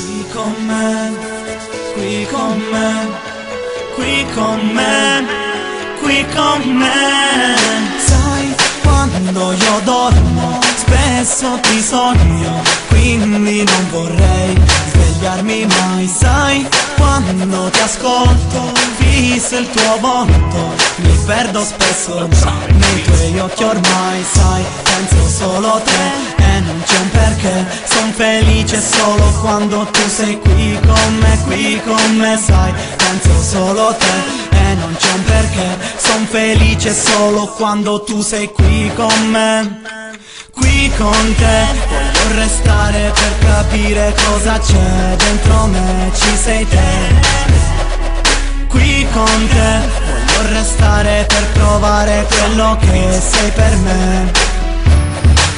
Qui con me, qui con me, qui con me, qui con me. Sai, quando io dormo spesso ti sogno, quindi non vorrei svegliarmi mai. Sai, quando ti ascolto, fisso il tuo volto, mi perdo spesso nei tuoi occhi ormai. Sai, penso solo a te e non c'è un perché, son felice solo quando tu sei qui con me, qui con me. Sai, penso solo a te e non c'è un perché, son felice solo quando tu sei qui con me. Qui con te voglio restare per capire cosa c'è dentro me, ci sei te. Qui con te voglio restare per provare quello che sei per me.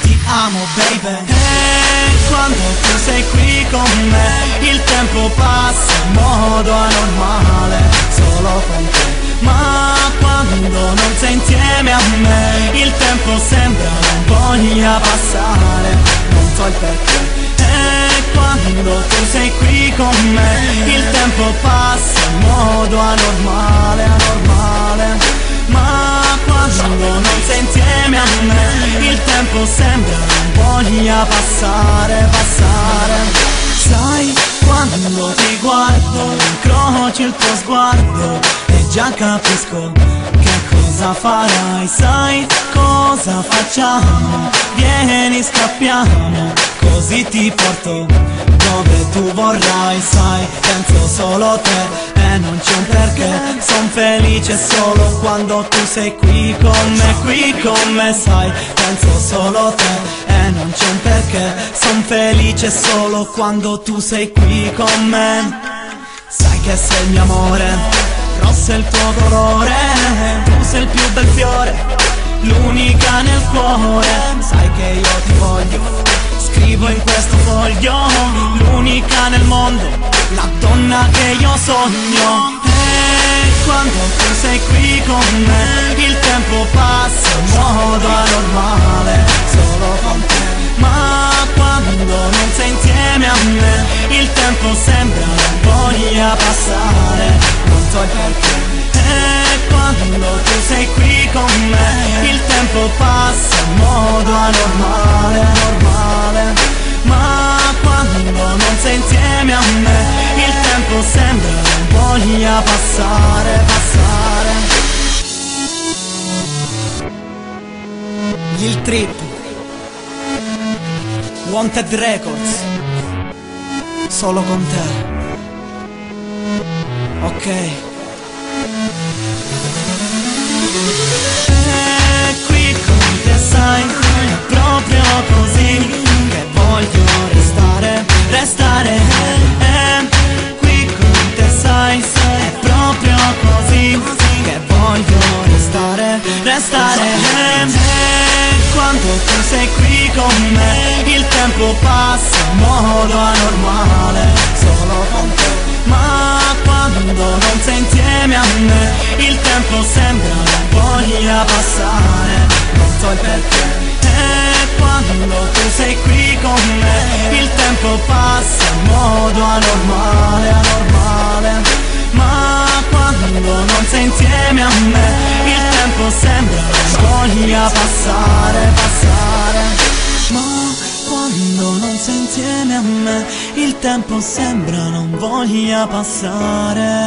Ti amo baby, e quando tu sei qui con me il tempo passa in modo anormale, solo con te. Ma quando non sei insieme a me il tempo sembra non voglia passare, non so il perché. E quando tu sei qui con me il tempo passa in modo anormale, anormale. Ma quando non sei insieme a me il tempo sembra non voglia passare, passare. Sai, quando ti guardo incrocio il tuo sguardo e già capisco che cosa farai. Sai cosa facciamo? Vieni scappiamo, così ti porto dove tu vorrai. Sai, penso solo a te e non c'è un perché, son felice solo quando tu sei qui con me, qui con me. Sai, penso solo a te e non c'è un perché, son felice solo quando tu sei qui con me. Sai che sei il mio amore, rosso è il tuo colore, tu sei il più bel fiore, l'unica nel cuore. Sai che io ti voglio, scrivo in questo foglio, l'unica nel mondo, la donna che io sogno. E quando tu sei qui con me il tempo passa in modo anormale, solo con te. Ma quando non sei insieme a me il tempo sembra non voglia passare, non so il perché. E quando tu sei qui con me il tempo passa in modo anormale, anormale. Ma quando non sei insieme a me il tempo sembra non voglia passare, passare. Il Trip, Wanted Records, solo con te. Ok. E qui con te sai, è proprio così che voglio restare, restare. Qui con te sai, è proprio così che voglio restare, restare. Quando tu sei qui con me il tempo passa in modo anormale, solo con te. Ma quando non sei insieme a me il tempo sembra non voglia passare, non so il perché. E quando tu sei qui con me il tempo passa in modo anormale, anormale. Ma quando non sei insieme a me il tempo sembra non voglia passare, passare. Ma quando non sei insieme a me il tempo sembra non voglia passare.